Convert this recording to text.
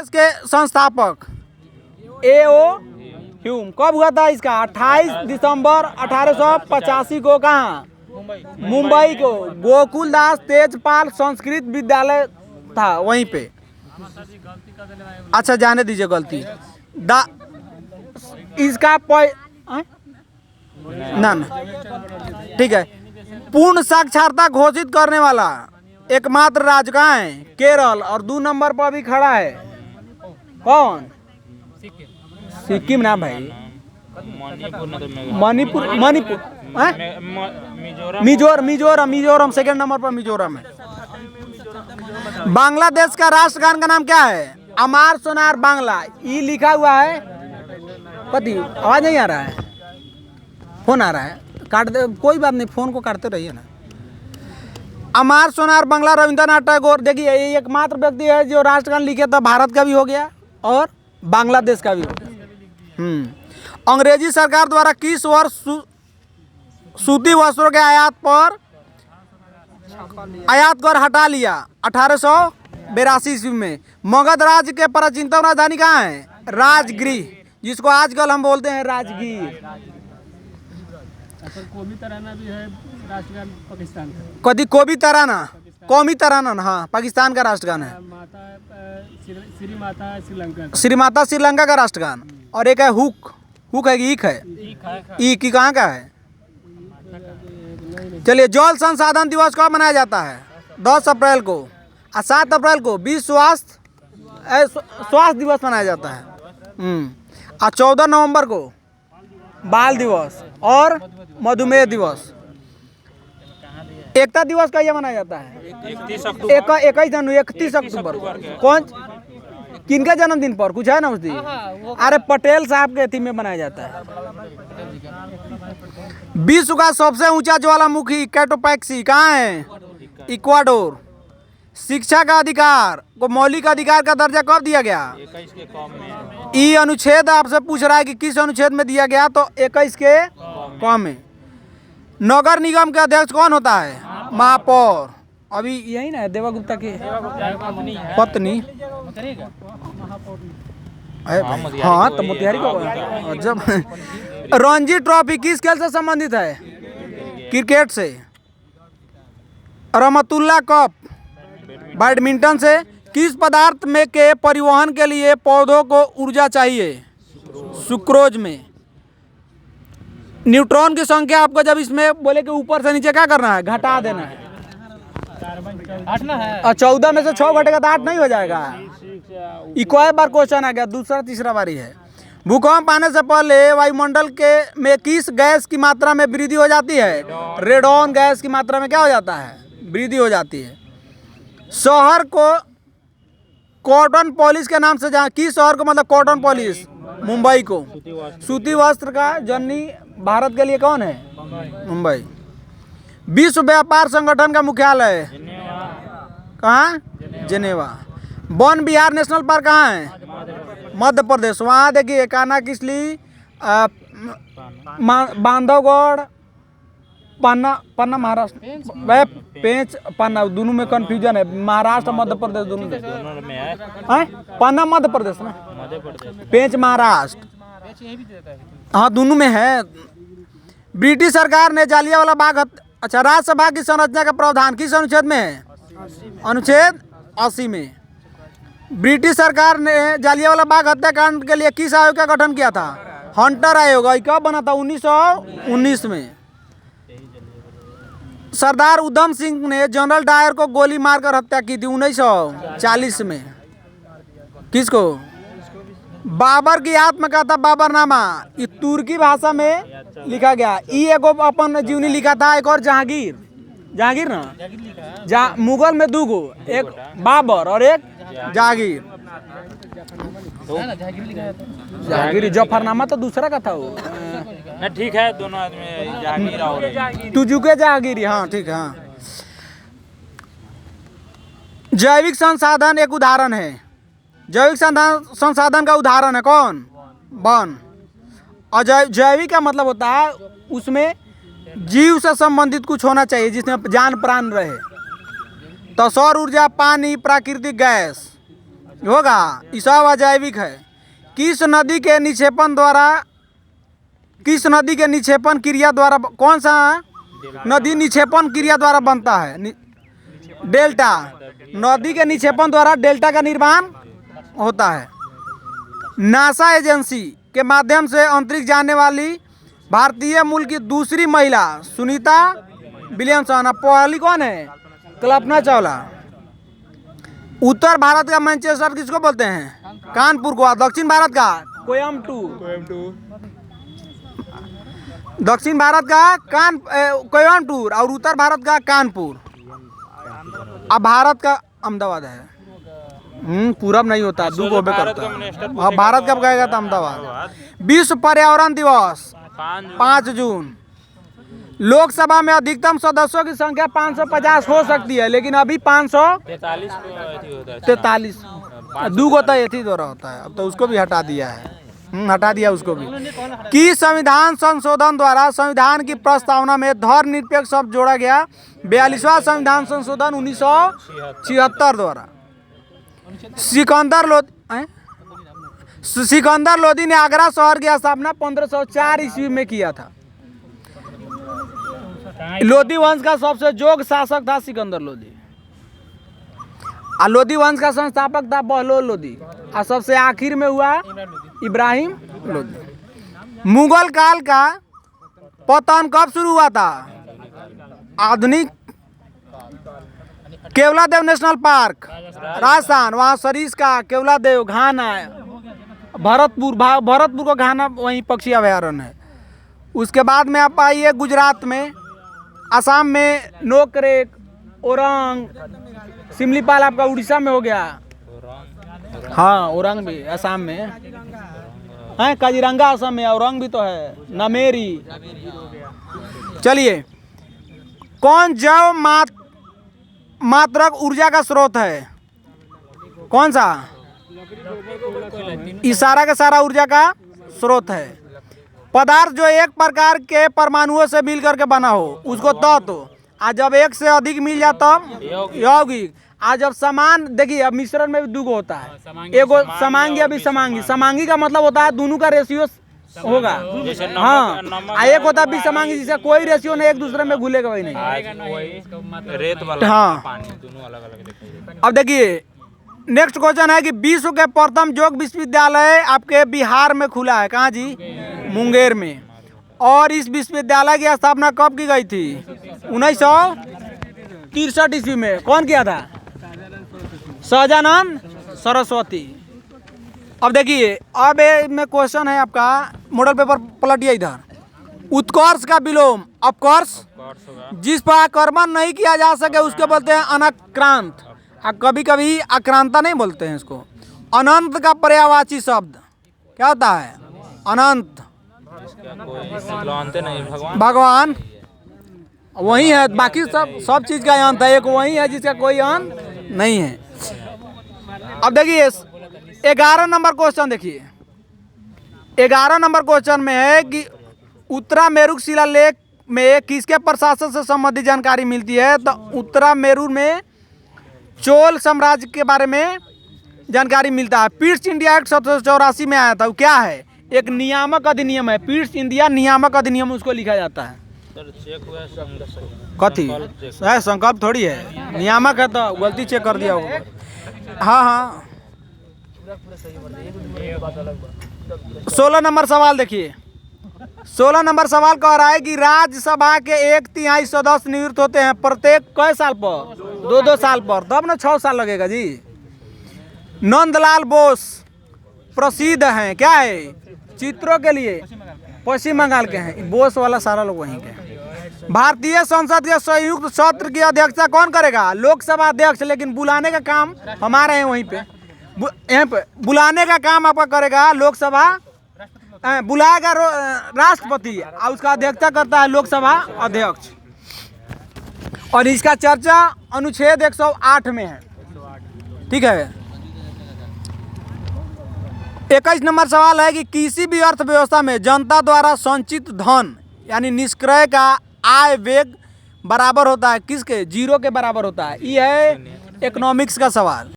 के संस्थापक A.O. Hume. कब हुआ था इसका? 28 दिसंबर 1885 को। कहाँ? मुंबई को गोकुलदास तेजपाल संस्कृत विद्यालय था वहीं पे। अच्छा जाने दीजिए गलती। इसका ना ठीक है। पूर्ण साक्षरता घोषित करने वाला एकमात्र राज्य कहाँ है? केरल। और 2 नंबर पर भी खड़ा है कौन? सिक्किम ना भाई, मणिपुर मिजोरम 2nd नंबर पर मिजोरम है। बांग्लादेश का राष्ट्रगान का नाम क्या है? अमार सोनार बांग्ला। ई लिखा हुआ है। पति आवाज नहीं आ रहा है? फोन आ रहा है, काट दे, कोई बात नहीं, फोन को काटते रहिए ना। अमार सोनार बांग्ला रविंद्रनाथ टैगोर। देखिए ये एकमात्र व्यक्ति है जो राष्ट्रगान लिखे था। भारत का भी हो गया और बांग्लादेश का भी हो गया। अंग्रेजी सरकार द्वारा किस वर्ष सूती वस्त्रों के आयात कर हटा लिया? 1882 ईस्वी में। मगध राज्य के प्राचीनतम राजधानी कहाँ है? राजगृह, जिसको आजकल हम बोलते हैं राजगीर। कौमी तराना भी है राष्ट्रगान पाकिस्तान का। कभी कौमी तराना हाँ पाकिस्तान का राष्ट्रगान है। श्री माता श्रीलंका का राष्ट्रगान। और एक है हुक है कि ईक है? ईक कहाँ का है? चलिए, जल संसाधन दिवस कब मनाया जाता है? 10 अप्रैल को। और 7 अप्रैल को विश्व स्वास्थ्य दिवस मनाया जाता है। और 14 नवंबर को बाल दिवस और मधुमेह दिवस। एकता दिवस का यह मनाया जाता है 31 अक्टूबर। कौन किनका जन्मदिन पर कुछ है ना उस दिन? अरे पटेल साहब के थीम में मनाया जाता है। विश्व का सबसे ऊंचा ज्वालामुखी कैटोपैक्सी कहाँ है? इक्वाडोर। शिक्षा का अधिकार को मौलिक अधिकार का दर्जा कब दिया गया? 21 ई अनुच्छेद आपसे पूछ रहा है कि किस अनुच्छेद में दिया गया, तो 21 के क में। नगर निगम के अध्यक्ष कौन होता है? महापौर। अभी यही ना देवा गुप्ता की पत्नी। हाँ तो मोतिहारी को जब रणजी ट्रॉफी किस खेल से संबंधित है? क्रिकेट से। रहमतुल्लाह कप बैडमिंटन से। किस पदार्थ में के परिवहन के लिए पौधों को ऊर्जा चाहिए? सुक्रोज में। न्यूट्रॉन की संख्या आपको जब इसमें बोले कि ऊपर से नीचे क्या करना है? घटा देना है। 14 में से 6 घटेगा तो 8 नहीं हो जाएगा? इक्वल बार क्वेश्चन आ गया, दूसरा तीसरा बारी है। भूकंप आने से पहले वायुमंडल के में किस गैस की मात्रा में वृद्धि हो जाती है? रेडॉन गैस की मात्रा में क्या हो जाता है? वृद्धि हो जाती है। शहर को कॉटन पॉलिश के नाम से जाना। किस शहर को मतलब कॉटन पॉलिश? मुंबई को। सूती वस्त्र का जननी भारत के लिए कौन है? मुंबई। विश्व व्यापार संगठन का मुख्यालय कहाँ? जेनेवा। वन विहार नेशनल पार्क कहाँ है? मध्य प्रदेश। वहाँ देखिए कान्हा किसली, बांधवगढ़, पन्ना महाराष्ट्र, पेंच पन्ना, दोनों में कंफ्यूजन है। महाराष्ट्र मध्य प्रदेश दोनों में है। पन्ना मध्य प्रदेश में, पेंच महाराष्ट्र। हाँ दोनों में है। ब्रिटिश सरकार ने जालियांवाला बाग अच्छा राज्यसभा की संरचना का प्रावधान किस अनुच्छेद में है? अनुच्छेद 80 में। ब्रिटिश सरकार ने जालियांवाला बाग हत्याकांड के लिए किस आयोग का गठन किया था? हंटर आयोग। कब बना था? 1919 में। सरदार उधम सिंह ने जनरल डायर को गोली मारकर हत्या की थी 1940 में। किसको? बाबर की आत्मकथा बाबरनामा ये तुर्की भाषा में लिखा गया। ई एगो अपन जीवनी लिखा था। एक और जहांगीर ना मुगल में 2 गो, एक बाबर और एक जहांगीर। जहांगीर जफरनामा तो दूसरा का था वो। ठीक है, दोनों आदमी जहांगीर और तुजुके जहांगीर। हाँ ठीक है। हाँ। जैविक संसाधन एक उदाहरण है। जैविक संसाधन का उदाहरण है कौन? वन। और जैविक का मतलब होता है उसमें जीव से संबंधित कुछ होना चाहिए जिसमें जान प्राण रहे। तो सौर ऊर्जा, पानी, प्राकृतिक गैस। होगा, ये सब अजैविक है। किस नदी के निक्षेपण क्रिया द्वारा, कौन सा नदी निक्षेपण क्रिया द्वारा बनता है? डेल्टा। नदी के निक्षेपण द्वारा डेल्टा का निर्माण होता है। नासा एजेंसी के माध्यम से अंतरिक्ष जाने वाली भारतीय मूल की दूसरी महिला सुनीता विलियमसन। पहली कौन है? कल्पना चावला। उत्तर भारत का मैनचेस्टर किसको बोलते हैं? कानपुर को। दक्षिण भारत का कोयम्बटूर। दक्षिण भारत का कोयम्बटूर और उत्तर भारत का कानपुर। अब भारत का अहमदाबाद है। पूरब नहीं होता, दो को करता है। हाँ, भारत कब गएगा? तो अहमदाबाद। विश्व पर्यावरण दिवस 5 जून। लोकसभा में अधिकतम सदस्यों की संख्या 550 हो सकती है, लेकिन अभी 543 दो को तो यथी द्वारा होता है। अब तो उसको भी हटा दिया है, हटा दिया उसको भी। कि संविधान संशोधन द्वारा संविधान की प्रस्तावना में धर्मनिरपेक्ष शब्द जोड़ा गया। 42वां संविधान संशोधन 1976 द्वारा। सिकंदर लोदी ने आगरा शहर की स्थापना 1504 ईस्वी में किया था। लोदी वंश का सबसे योग्य शासक था सिकंदर लोदी। और लोदी वंश का संस्थापक था बहलोल लोदी। और सबसे आखिर में हुआ इब्राहिम लोदी। मुगल काल का पतन कब शुरू हुआ था? आधुनिक केवलादेव नेशनल पार्क राजस्थान, वहाँ सरिस्का, केवलादेव, घाना, भरतपुर को घाना वहीं पक्षी अभयारण्य है। उसके बाद में आप आइए गुजरात में, असम में नोकरेक, ओरंग, सिमलीपाल आपका उड़ीसा में हो गया। हाँ, ओरंग भी असम में है। काजीरंगा असम में, औरंग भी तो है, नामेरी। चलिए, कौन जैव मात्रक ऊर्जा का स्रोत है? कौन सा? इशारा का सारा ऊर्जा का स्रोत है। पदार्थ जो एक प्रकार के परमाणुओं से मिलकर के बना हो उसको तत्व। आज जब एक से अधिक मिल जाता यौगिक। आज जब समान, देखिए अब मिश्रण में भी दो होता है, एगो समांगी अभी समांगी। समांगी का मतलब होता है दोनों का रेशियो होगा। हाँ, एक होता है विसमांगी, जिसका कोई रेशियो नहीं, एक दूसरे में घुलेगा वही नहीं। रेत वाला हाँ, पानी दोनों अलग अलग। अब देखिए नेक्स्ट क्वेश्चन है कि विश्व के प्रथम योग विश्वविद्यालय आपके बिहार में खुला है। कहाँ जी? मुंगेर में। और इस विश्वविद्यालय की स्थापना कब की गई थी? 1963 ईस्वी में। कौन किया था? सहजानंद सरस्वती। अब देखिए, अब में क्वेश्चन है आपका, मॉडल पेपर पलटिए इधर। उत्कर्ष का विलोम अपकर्ष, जिस पर आक्रमण नहीं किया जा सके उसके बोलते हैं अनाक्रांत। आप कभी कभी आक्रांता नहीं बोलते हैं इसको। अनंत का पर्यायवाची शब्द क्या होता है? अनंत। भगवान वही है, बाकी सब चीज का अंत है, एक वही है जिसका कोई अंत नहीं है। अब देखिए 11 नंबर क्वेश्चन देखिए। 11 नंबर क्वेश्चन में है कि उत्तरा मेरू शिलालेख में किसके प्रशासन से संबंधित जानकारी मिलती है? तो उत्तरा मेरू में चोल साम्राज्य के बारे में जानकारी मिलता है। पीट्स इंडिया एक्ट 1784 में आया था। वो क्या है? एक नियामक अधिनियम है, पीट्स इंडिया नियामक अधिनियम उसको लिखा जाता है। कथी है? संकल्प थोड़ी है, नियामक है तो गलती चेक कर दिया होगा। हाँ हाँ। 16 नंबर सवाल देखिए। 16 नंबर सवाल कह रहा है कि राज्यसभा के 1/3 सदस्य नियुक्त होते हैं प्रत्येक कई साल पर? 2-2 साल पर, तब ना 6 साल लगेगा जी। नंदलाल बोस प्रसिद्ध हैं, क्या है? चित्रों के लिए, पश्चिम बंगाल के हैं। बोस वाला सारा लोग वहीं के हैं। भारतीय संसद के संयुक्त सत्र की अध्यक्षता कौन करेगा? लोकसभा अध्यक्ष, लेकिन बुलाने का काम हमारे हैं वहीं पे। यहाँ पे बुलाने का काम आपका करेगा लोकसभा, बुलाएगा राष्ट्रपति और उसका अध्यक्षता करता है लोकसभा अध्यक्ष। और इसका चर्चा अनुच्छेद 108 में है। ठीक है। 21 नंबर सवाल है कि किसी भी अर्थव्यवस्था में जनता द्वारा संचित धन यानी निष्क्रय का आय वेग बराबर होता है किसके? 0 के बराबर होता है। ये है इकोनॉमिक्स का सवाल।